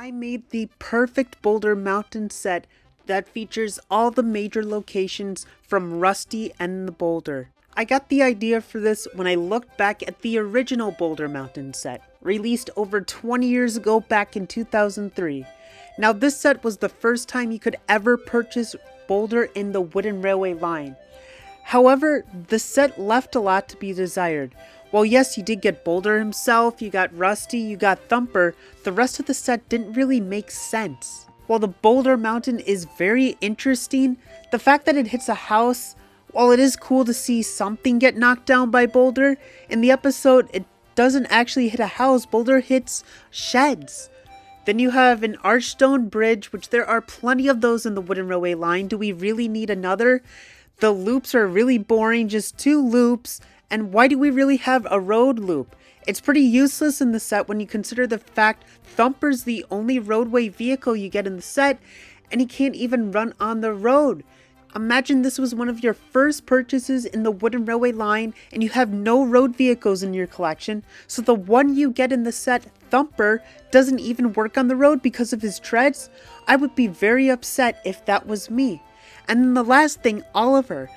I made the perfect Boulder Mountain set that features all the major locations from Rusty and the Boulder. I got the idea for this when I looked back at the original Boulder Mountain set, released over 20 years ago back in 2003. Now this set was the first time you could ever purchase Boulder in the Wooden Railway line. However, the set left a lot to be desired. While yes, you did get Boulder himself, you got Rusty, you got Thumper, the rest of the set didn't really make sense. While the Boulder Mountain is very interesting, the fact that it hits a house, while it is cool to see something get knocked down by Boulder, in the episode it doesn't actually hit a house, Boulder hits sheds. Then you have an arched stone bridge, which there are plenty of those in the Wooden Railway line. Do we really need another? The loops are really boring, just 2 loops. And why do we really have a road loop? It's pretty useless in the set when you consider the fact Thumper's the only roadway vehicle you get in the set, and he can't even run on the road. Imagine this was one of your first purchases in the Wooden Railway line and you have no road vehicles in your collection, so the one you get in the set, Thumper, doesn't even work on the road because of his treads. I would be very upset if that was me. And then the last thing, Oliver.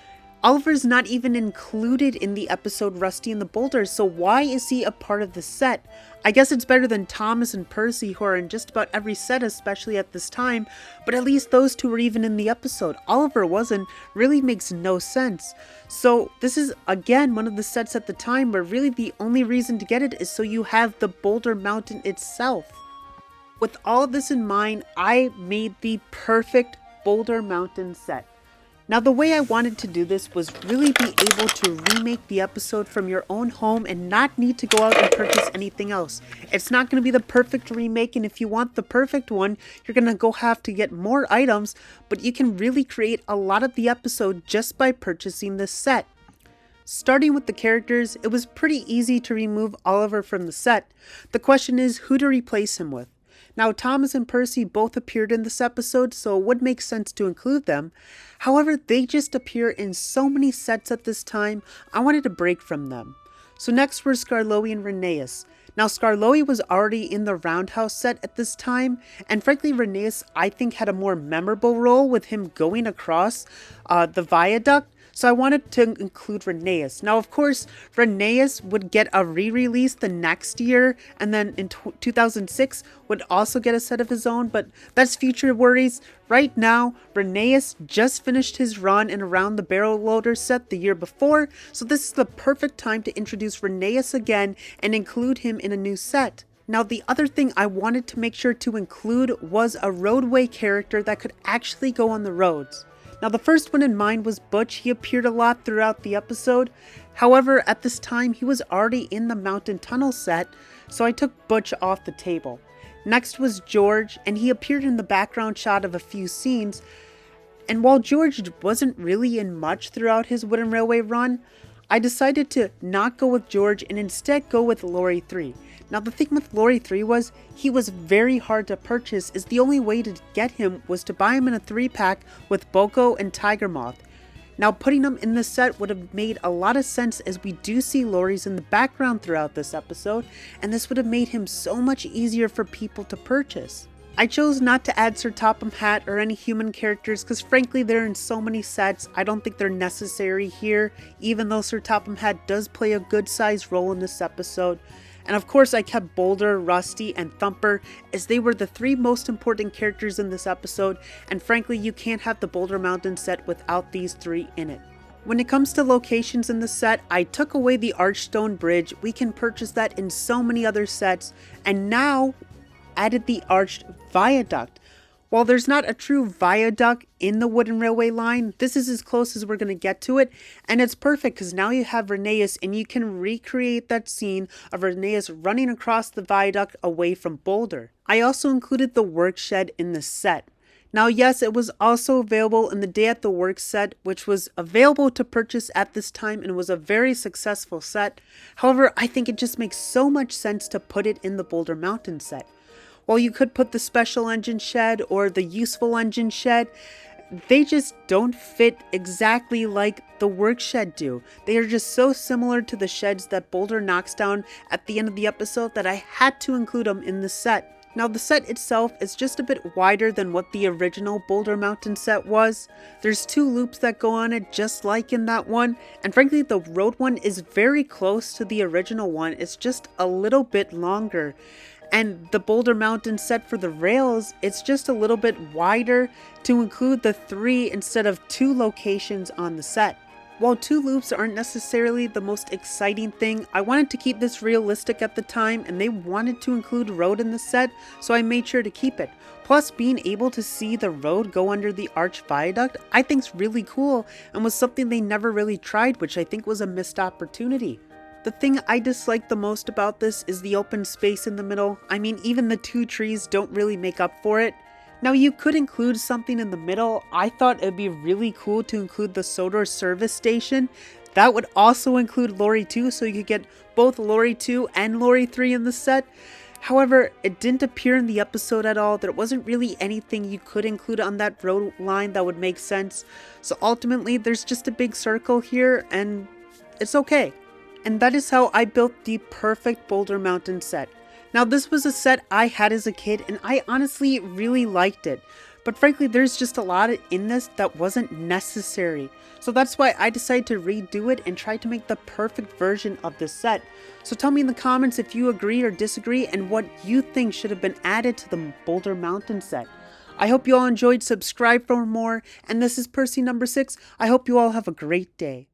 Oliver's not even included in the episode Rusty and the Boulder, so why is he a part of the set? I guess it's better than Thomas and Percy, who are in just about every set, especially at this time, but at least those two were even in the episode. Oliver wasn't. Really makes no sense. So this is again one of the sets at the time where really the only reason to get it is so you have the Boulder Mountain itself. With all of this in mind, I made the perfect Boulder Mountain set. Now the way I wanted to do this was really be able to remake the episode from your own home and not need to go out and purchase anything else. It's not going to be the perfect remake, and if you want the perfect one, you're going to have to get more items, but you can really create a lot of the episode just by purchasing this set. Starting with the characters, it was pretty easy to remove Oliver from the set. The question is who to replace him with. Now, Thomas and Percy both appeared in this episode, so it would make sense to include them. However, they just appear in so many sets at this time, I wanted to break from them. So next were Skarloey and Rheneas. Now, Skarloey was already in the Roundhouse set at this time, and frankly, Rheneas, I think, had a more memorable role with him going across the viaduct. So I wanted to include Rheneas. Now, of course, Rheneas would get a re-release the next year, and then in 2006 would also get a set of his own, but that's future worries. Right now, Rheneas just finished his run in Around the Barrel Loader set the year before, so this is the perfect time to introduce Rheneas again and include him in a new set. Now, the other thing I wanted to make sure to include was a roadway character that could actually go on the roads. Now, the first one in mind was Butch. He appeared a lot throughout the episode. However, at this time, he was already in the Mountain Tunnel set, so I took Butch off the table. Next was George, and he appeared in the background shot of a few scenes. And while George wasn't really in much throughout his Wooden Railway run, I decided to not go with George and instead go with Lori 3. Now the thing with Lori 3 was he was very hard to purchase, as the only way to get him was to buy him in a 3-pack with Boko and Tiger Moth. Now putting him in this set would have made a lot of sense, as we do see Lori's in the background throughout this episode, and this would have made him so much easier for people to purchase. I chose not to add Sir Topham Hatt or any human characters because frankly they're in so many sets, I don't think they're necessary here, even though Sir Topham Hatt does play a good sized role in this episode. And of course I kept Boulder, Rusty, and Thumper, as they were the 3 most important characters in this episode, and frankly you can't have the Boulder Mountain set without these 3 in it. When it comes to locations in the set, I took away the arched stone bridge. We can purchase that in so many other sets, and now added the arched viaduct. While there's not a true viaduct in the Wooden Railway line, this is as close as we're going to get to it, and it's perfect because now you have Rheneas and you can recreate that scene of Rheneas running across the viaduct away from Boulder. I also included the work shed in the set. Now yes, it was also available in the Day at the Work set, which was available to purchase at this time and was a very successful set. However, I think it just makes so much sense to put it in the Boulder Mountain set. While you could put the special engine shed or the useful engine shed, they just don't fit exactly like the work shed do. They are just so similar to the sheds that Boulder knocks down at the end of the episode that I had to include them in the set. Now the set itself is just a bit wider than what the original Boulder Mountain set was. There's 2 loops that go on it just like in that one, and frankly the road one is very close to the original one, it's just a little bit longer. And the Boulder Mountain set for the rails, it's just a little bit wider to include the 3 instead of 2 locations on the set. While 2 loops aren't necessarily the most exciting thing, I wanted to keep this realistic at the time and they wanted to include road in the set, so I made sure to keep it. Plus, being able to see the road go under the arch viaduct I think's really cool and was something they never really tried, which I think was a missed opportunity. The thing I dislike the most about this is the open space in the middle. I mean, even the 2 trees don't really make up for it. Now you could include something in the middle. I thought it'd be really cool to include the Sodor service station. That would also include Lorry 2, so you could get both Lorry 2 and Lorry 3 in the set. However, it didn't appear in the episode at all. There wasn't really anything you could include on that road line that would make sense. So ultimately, there's just a big circle here, and it's okay. And that is how I built the perfect Boulder Mountain set. Now this was a set I had as a kid and I honestly really liked it, but frankly there's just a lot in this that wasn't necessary. So that's why I decided to redo it and try to make the perfect version of this set. So tell me in the comments if you agree or disagree and what you think should have been added to the Boulder Mountain set. I hope you all enjoyed, subscribe for more, and this is Percy number 6. I hope you all have a great day.